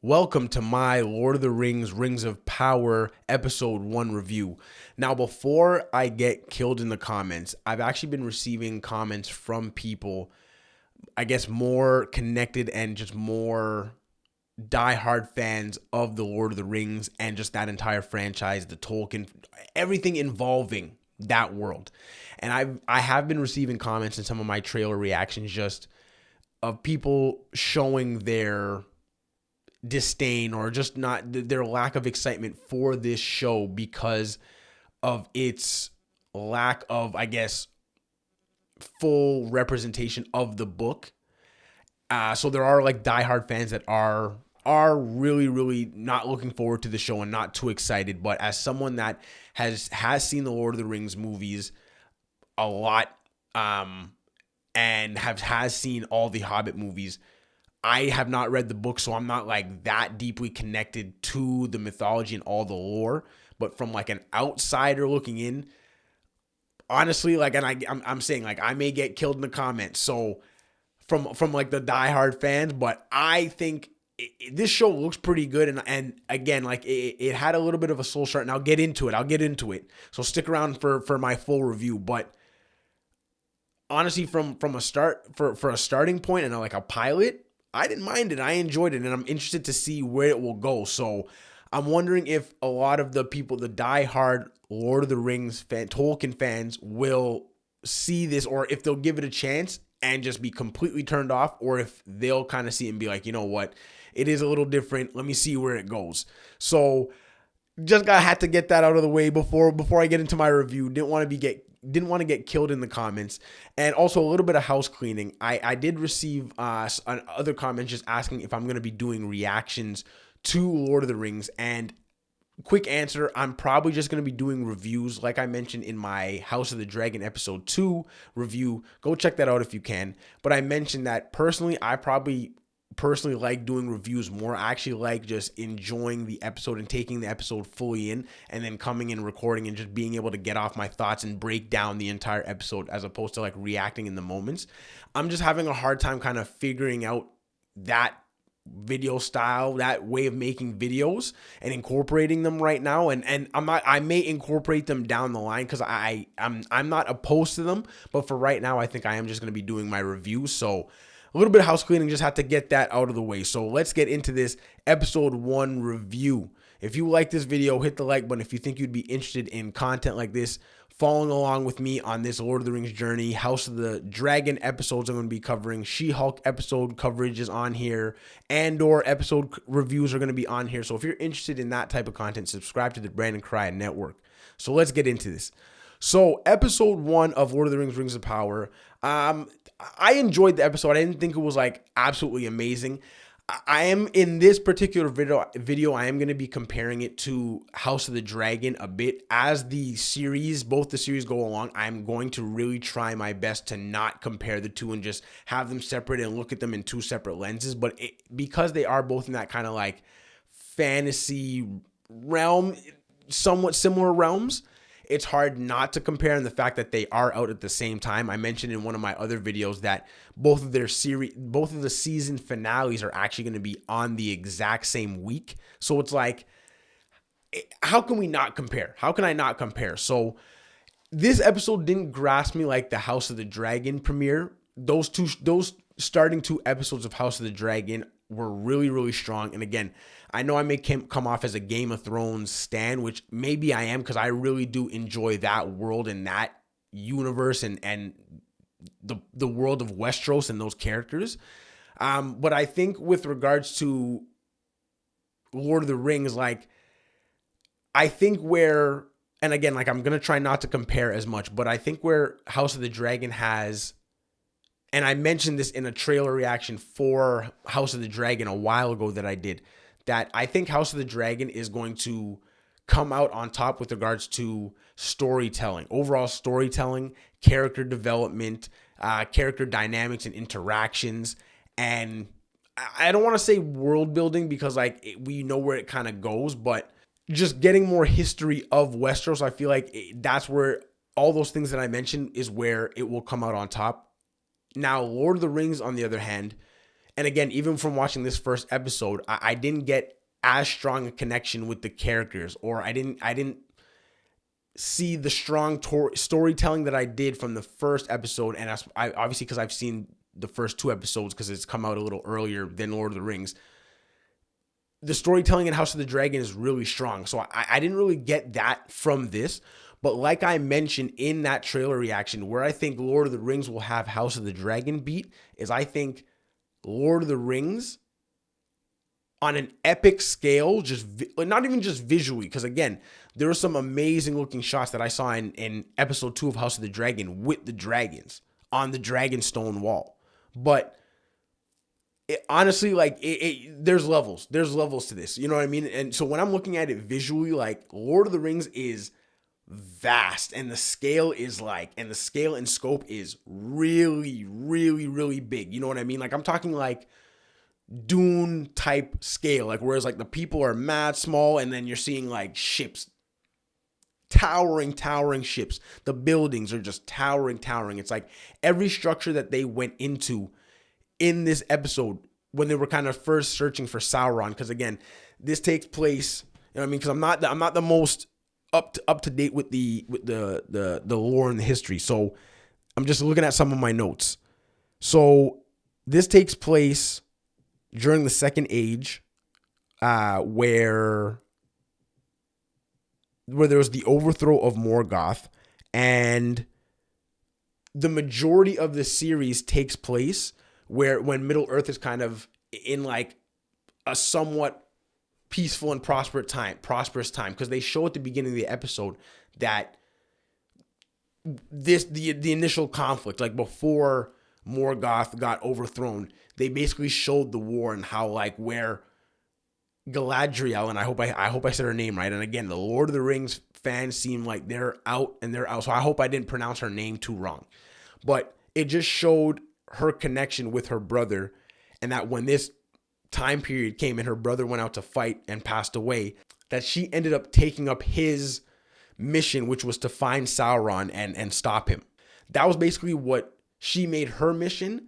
Welcome to my Lord of the Rings Rings of Power episode 1 review. Now, before I get killed in the comments, I've actually been receiving comments from people, I guess, more connected and just more diehard fans of the Lord of the Rings and just that entire franchise, the Tolkien, everything involving that world. And I have been receiving comments in some of my trailer reactions just of people showing their disdain or just not their lack of excitement for this show because of its lack of, I guess, full representation of the book. So there are like diehard fans that are really not looking forward to the show and not too excited. But as someone that has seen the Lord of the Rings movies a lot, and has seen all the Hobbit movies, I have not read the book, so I'm not like that deeply connected to the mythology and all the lore. But from like an outsider looking in, honestly, like, and I'm saying, like, I may get killed in the comments. So from like the diehard fans, but I think this show looks pretty good. And again, like it had a little bit of a slow start, and I'll get into it. So stick around for my full review. But honestly, from a starting point and like a pilot, I didn't mind it. I enjoyed it, and I'm interested to see where it will go. So I'm wondering if a lot of the people, the diehard Lord of the Rings Tolkien fans, will see this, or if they'll give it a chance and just be completely turned off, or if they'll kind of see it and be like, you know what, it is a little different. Let me see where it goes. So had to get that out of the way before I get into my review. Didn't want to get killed in the comments. And also a little bit of house cleaning. I did receive other comments just asking if I'm going to be doing reactions to Lord of the Rings. And quick answer, I'm probably just going to be doing reviews like I mentioned in my House of the Dragon episode 2 review. Go check that out if you can. But I mentioned that personally like doing reviews more. I actually like just enjoying the episode and taking the episode fully in, and then coming in, recording, and just being able to get off my thoughts and break down the entire episode, as opposed to like reacting in the moments. I'm just having a hard time kind of figuring out that video style, that way of making videos, and incorporating them right now. And I may incorporate them down the line, because I'm not opposed to them, but for right now, I think I am just going to be doing my reviews. So a little bit of house cleaning, just had to get that out of the way. So let's get into this episode 1 review. If you like this video, hit the like button. If you think you'd be interested in content like this, following along with me on this Lord of the Rings journey, House of the Dragon episodes I'm going to be covering, She-Hulk episode coverage is on here, Andor episode reviews are going to be on here. So if you're interested in that type of content, subscribe to the Brandon Correia Network. So let's get into this. So episode 1 of Lord of the Rings Rings of Power, I enjoyed the episode. I didn't think it was like absolutely amazing. I am in this particular video, I am going to be comparing it to House of the Dragon a bit. As both the series go along, I'm going to really try my best to not compare the two and just have them separate and look at them in two separate lenses. But because they are both in that kind of like fantasy realm, somewhat similar realms, it's hard not to compare, and the fact that they are out at the same time. I mentioned in one of my other videos that both of the season finales are actually going to be on the exact same week. So it's like, how can we not compare? How can I not compare? So this episode didn't grasp me like the House of the Dragon premiere. Those starting 2 episodes of House of the Dragon were really strong. And again, I know I may come off as a Game of Thrones stan, which maybe I am, because I really do enjoy that world and that universe and the world of Westeros and those characters. But I think with regards to Lord of the Rings, like, I think where, and again, like, I'm going to try not to compare as much, but I think where House of the Dragon has, and I mentioned this in a trailer reaction for House of the Dragon a while ago that I did, that I think House of the Dragon is going to come out on top with regards to storytelling, overall storytelling, character development, character dynamics and interactions. And I don't want to say world building, because like we know where it kind of goes, but just getting more history of Westeros. I feel like that's where all those things that I mentioned is where it will come out on top. Now, Lord of the Rings, on the other hand, And again, even from watching this first episode, I didn't get as strong a connection with the characters, or I didn't see the strong storytelling that I did from the first episode. And I obviously, because I've seen the first 2 episodes because it's come out a little earlier than Lord of the Rings, the storytelling in House of the Dragon is really strong. So I didn't really get that from this. But like I mentioned in that trailer reaction, where I think Lord of the Rings will have House of the Dragon beat is I think Lord of the Rings on an epic scale, just not even just visually, because again, there were some amazing looking shots that I saw in episode 2 of House of the Dragon with the dragons on the Dragonstone wall. But honestly, like there's levels to this, you know what I mean? And so when I'm looking at it visually, like Lord of the Rings is vast, and the scale and scope is really, really, really big. You know what I mean? Like I'm talking like Dune type scale, like whereas like the people are mad small, and then you're seeing like ships, towering ships. The buildings are just towering. It's like every structure that they went into in this episode when they were kind of first searching for Sauron, because again, this takes place, you know what I mean? Because I'm not the most up to date with the lore and the history. So I'm just looking at some of my notes. So this takes place during the Second Age, where there was the overthrow of Morgoth, and the majority of the series takes place when Middle Earth is kind of in like a somewhat peaceful and prosperous time, because they show at the beginning of the episode that the initial conflict, like before Morgoth got overthrown, they basically showed the war and how like where Galadriel, and I hope I said her name right. And again, the Lord of the Rings fans seem like they're out. So I hope I didn't pronounce her name too wrong. But it just showed her connection with her brother, and that when this time period came and her brother went out to fight and passed away, that she ended up taking up his mission, which was to find Sauron and stop him. That was basically what she made her mission,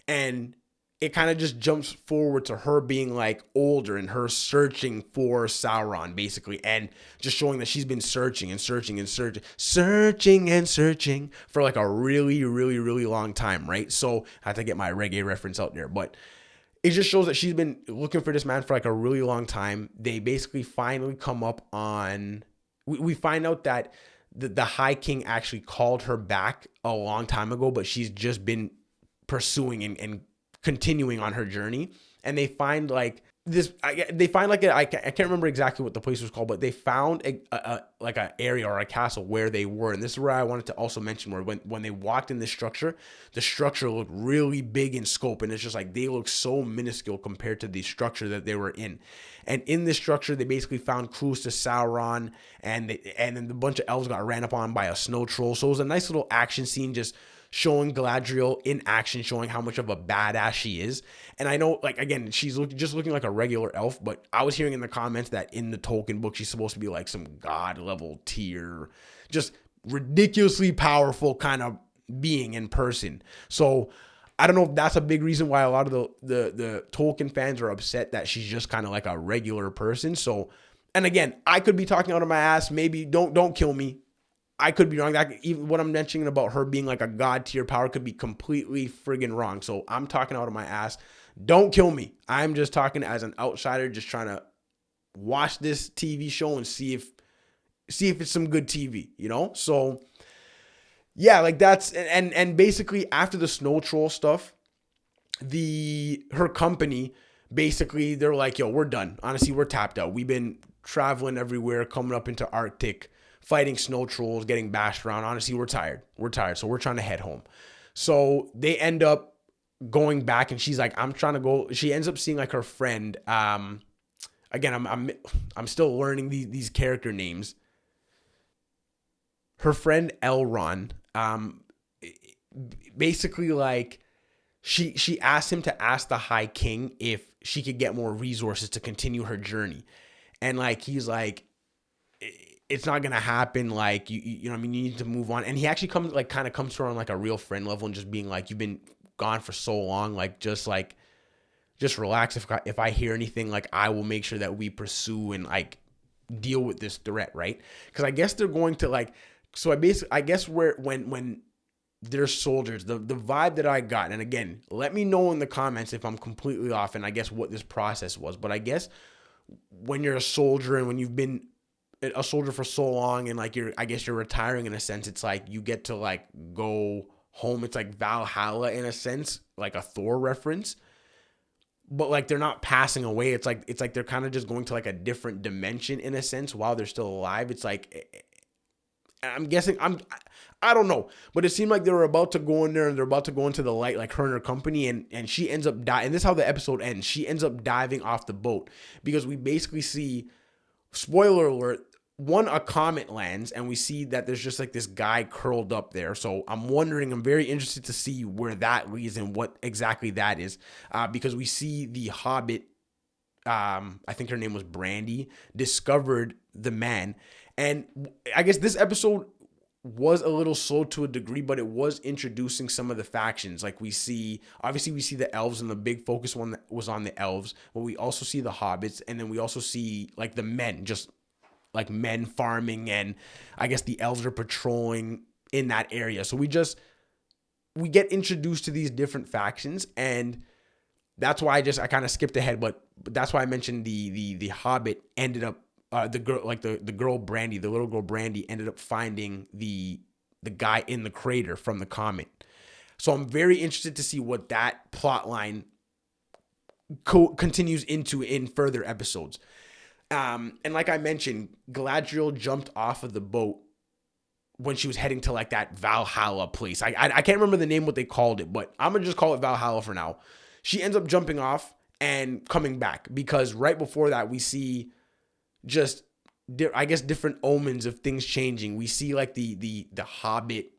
and it kind of just jumps forward to her being like older and her searching for Sauron basically, and just showing that she's been searching for like a really, really, really long time, right? So I have to get my reggae reference out there, but it just shows that she's been looking for this man for like a really long time. They basically finally come up on, we find out that the High King actually called her back a long time ago, but she's just been pursuing and continuing on her journey. And they find like this, I can't remember exactly what the place was called, but they found like an area or a castle where they were. And this is where I wanted to also mention, where when they walked in this structure, the structure looked really big in scope. And it's just like, they look so minuscule compared to the structure that they were in. And in this structure, they basically found clues to Sauron, and then a bunch of elves got ran up on by a snow troll. So it was a nice little action scene, just showing Galadriel in action, showing how much of a badass she is. And I know, like, again, she's just looking like a regular elf, but I was hearing in the comments that in the Tolkien book, she's supposed to be like some god level tier, just ridiculously powerful kind of being in person. So I don't know if that's a big reason why a lot of the Tolkien fans are upset that she's just kind of like a regular person. So, and again, I could be talking out of my ass. Maybe don't kill me. I could be wrong. That even what I'm mentioning about her being like a god tier power could be completely friggin' wrong. So I'm talking out of my ass. Don't kill me. I'm just talking as an outsider, just trying to watch this TV show and see if it's some good TV, you know? So yeah, like that's, and basically after the snow troll stuff, her company, basically they're like, yo, we're done. Honestly, we're tapped out. We've been traveling everywhere, coming up into Arctic, fighting snow trolls, getting bashed around. Honestly, we're tired. So we're trying to head home. So they end up going back, and she's like, I'm trying to go. She ends up seeing like her friend. Again, I'm still learning these character names. Her friend Elrond, basically like she asked him to ask the High King if she could get more resources to continue her journey. And like, he's like, it's not gonna happen. Like, you know what I mean? You need to move on. And he actually comes to her on like a real friend level, and just being like, you've been gone for so long. Like, just like, just relax. If I hear anything, like, I will make sure that we pursue and like deal with this threat, right? Because I guess they're going to like, so I guess where when they're soldiers, the vibe that I got, and again, let me know in the comments if I'm completely off and I guess what this process was, but I guess when you're a soldier and when you've been a soldier for so long and like I guess you're retiring in a sense, it's like you get to like go home. It's like Valhalla in a sense, like a Thor reference. But like they're not passing away. It's like they're kind of just going to like a different dimension in a sense while they're still alive. It's like, I'm guessing, I don't know, but it seemed like they were about to go in there and they're about to go into the light, like her and her company, and she ends up dying. And this is how the episode ends. She ends up diving off the boat because we basically see, spoiler alert, a comet lands and we see that there's just like this guy curled up there. So I'm very interested to see where that leads and what exactly that is, because we see the Hobbit, I think her name was Brandy, discovered the man. And I guess this episode was a little slow to a degree, but it was introducing some of the factions. Like obviously we see the elves, and the big focus one was on the elves, but we also see the hobbits, and then we also see like the men, just like men farming, and I guess the elves are patrolling in that area. So we get introduced to these different factions, and that's why I kind of skipped ahead, but that's why I mentioned the Hobbit ended up the little girl Brandy ended up finding the guy in the crater from the comet. So I'm very interested to see what that plot line continues into in further episodes. And like I mentioned, Galadriel jumped off of the boat when she was heading to like that Valhalla place. I can't remember the name, what they called it, but I'm gonna just call it Valhalla for now. She ends up jumping off and coming back because right before that we see just, I guess, different omens of things changing. We see like the Hobbit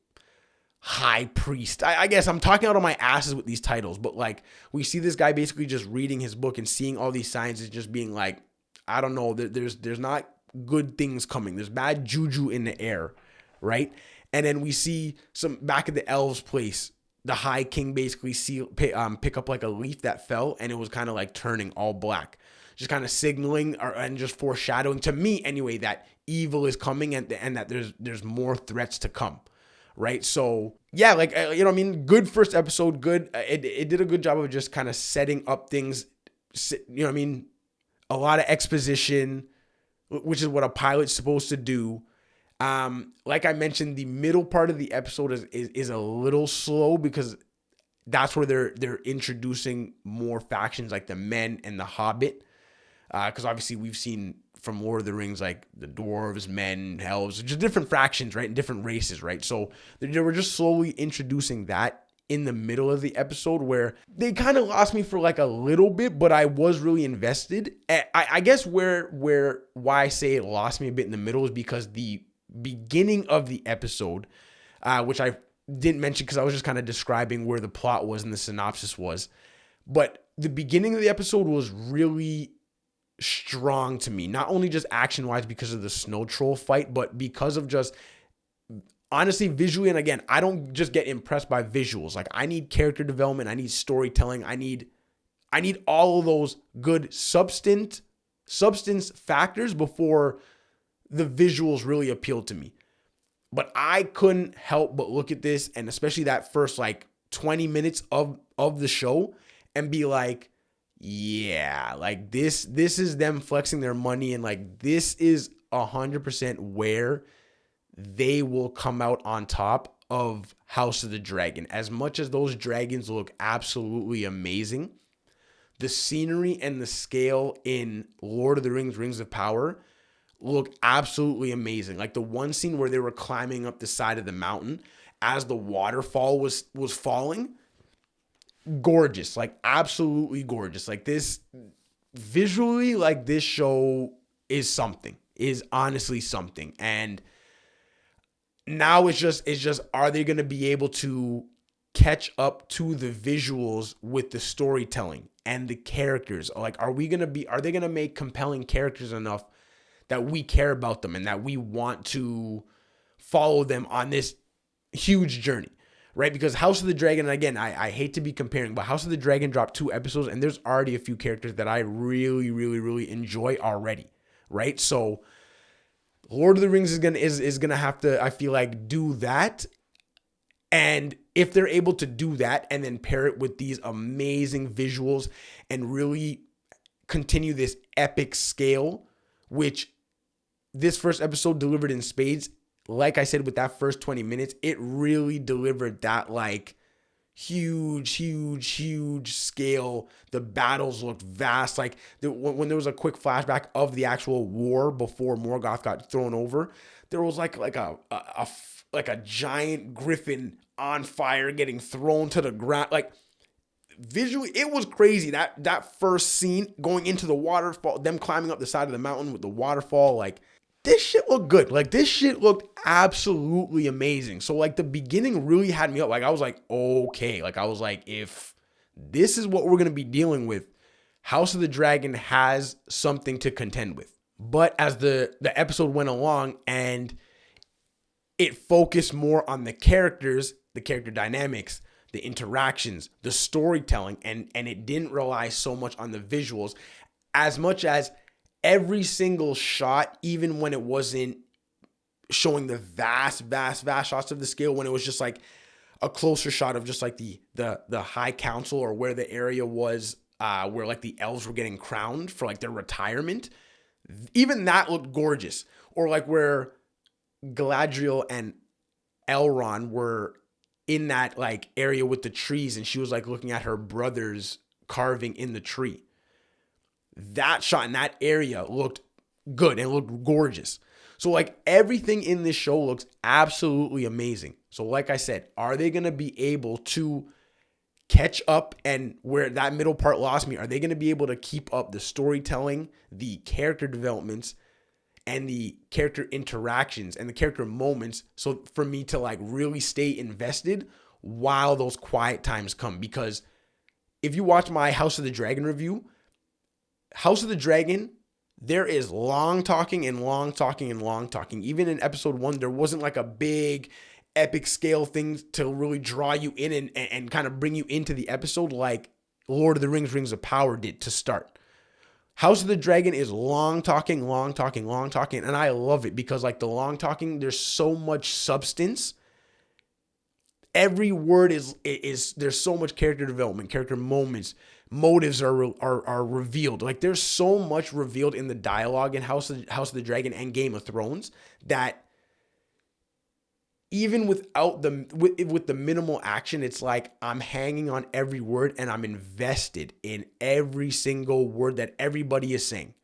high priest. I guess I'm talking out of my asses with these titles, but like we see this guy basically just reading his book and seeing all these signs and just being like, I don't know, there's not good things coming. There's bad juju in the air, right? And then we see some back at the elves' place, the High King basically pick up like a leaf that fell, and it was kind of like turning all black, just kind of signaling and just foreshadowing to me anyway that evil is coming and that there's more threats to come, right? So yeah, like you know what I mean, good first episode, good. It did a good job of just kind of setting up things, you know what I mean. A lot of exposition, which is what a pilot's supposed to do. Like I mentioned, the middle part of the episode is a little slow because that's where they're introducing more factions like the men and the Hobbit. Because obviously we've seen from Lord of the Rings like the dwarves, men, elves, just different fractions, right, and different races, right. So they were just slowly introducing that in the middle of the episode, where they kind of lost me for like a little bit, but I was really invested. I guess why I say it lost me a bit in the middle is because the beginning of the episode, which I didn't mention because I was just kind of describing where the plot was and the synopsis was, but the beginning of the episode was really strong to me, not only just action wise because of the snow troll fight, but because of just honestly visually. And again, I don't just get impressed by visuals. Like I need character development, I need storytelling, I need all of those good substance factors before the visuals really appealed to me. But I couldn't help but look at this, and especially that first like 20 minutes of the show, and be like, yeah, like this is them flexing their money, and like this is 100% where they will come out on top of House of the Dragon. As much as those dragons look absolutely amazing, the scenery and the scale in Lord of the Rings, Rings of Power look absolutely amazing. Like the one scene where they were climbing up the side of the mountain as the waterfall was falling, gorgeous, like absolutely gorgeous. Like this visually, like this show is honestly something. And now it's just are they going to be able to catch up to the visuals with the storytelling and the characters? Like are they going to make compelling characters enough that we care about them and that we want to follow them on this huge journey, right? Because House of the Dragon, and again, I hate to be comparing, but House of the Dragon dropped 2 episodes, and there's already a few characters that I really, really, really enjoy already, right? So Lord of the Rings is gonna have to, I feel like, do that. And if they're able to do that and then pair it with these amazing visuals and really continue this epic scale, which this first episode delivered in spades, like I said, with that first 20 minutes, it really delivered that like huge scale. The battles looked vast. Like when there was a quick flashback of the actual war before Morgoth got thrown over, there was like a giant griffin on fire getting thrown to the ground. Like visually, it was crazy. That first scene going into the waterfall, them climbing up the side of the mountain with the waterfall, like this shit looked good. Like this shit looked absolutely amazing. So like the beginning really had me up. Like I was like, okay. Like I was like, if this is what we're going to be dealing with, House of the Dragon has something to contend with. But as the episode went along and it focused more on the characters, the character dynamics, the interactions, the storytelling, and it didn't rely so much on the visuals as much as every single shot, even when it wasn't showing the vast shots of the scale, when it was just like a closer shot of just like the High Council or where the area was, where like the elves were getting crowned for like their retirement, even that looked gorgeous. Or like where Galadriel and Elrond were in that like area with the trees and she was like looking at her brothers carving in the tree. That shot in that area looked good and looked gorgeous. So like everything in this show looks absolutely amazing. So like I said, are they going to be able to catch up? And where that middle part lost me, are they going to be able to keep up the storytelling, the character developments, and the character interactions and the character moments, so for me to like really stay invested while those quiet times come? Because if you watch my House of the Dragon review, House of the Dragon, there is long talking and long talking and long talking. Even in episode 1, there wasn't like a big epic scale thing to really draw you in and kind of bring you into the episode like Lord of the Rings, Rings of Power did to start. House of the Dragon is long talking, and I love it because like the long talking, there's so much substance. Every word is there's so much character development, character moments, motives are revealed. Like there's so much revealed in the dialogue in House of the Dragon and Game of Thrones that even without with the minimal action, it's like I'm hanging on every word and I'm invested in every single word that everybody is saying.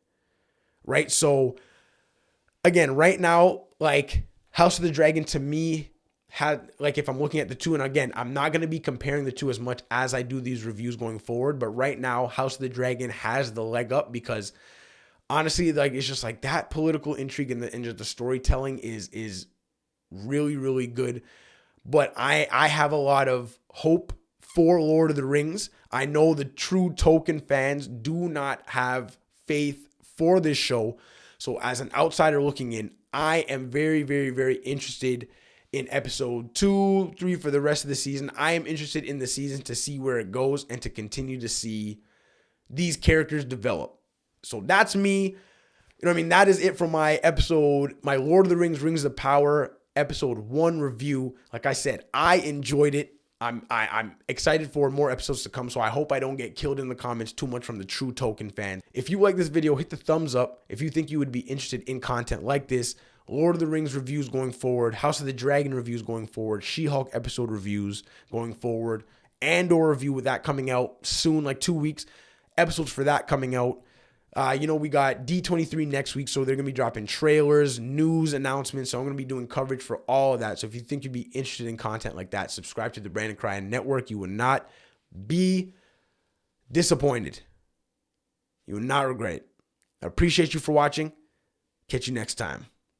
Right? So again, right now, like House of the Dragon to me had, like, if I'm looking at the two, and again, I'm not going to be comparing the two as much as I do these reviews going forward, but right now House of the Dragon has the leg up because honestly, like, it's just like that political intrigue and just the storytelling is really, really good. But I have a lot of hope for Lord of the Rings. I know the true Tolkien fans do not have faith for this show. So as an outsider looking in, I am very, very, very interested in episode 2, 3 for the rest of the season. I am interested in the season to see where it goes and to continue to see these characters develop. So that's me. You know what I mean? That is it for my episode, my Lord of the Rings, Rings of Power episode 1 review. Like I said, I enjoyed it. I'm excited for more episodes to come, so I hope I don't get killed in the comments too much from the true Tolkien fans. If you like this video, hit the thumbs up. If you think you would be interested in content like this, Lord of the Rings reviews going forward, House of the Dragon reviews going forward, She-Hulk episode reviews going forward, Andor review with that coming out soon, like 2 weeks, episodes for that coming out. We got D23 next week, so they're going to be dropping trailers, news announcements, so I'm going to be doing coverage for all of that. So if you think you'd be interested in content like that, subscribe to the Brandon Correia Network. You will not be disappointed. You will not regret it. I appreciate you for watching. Catch you next time.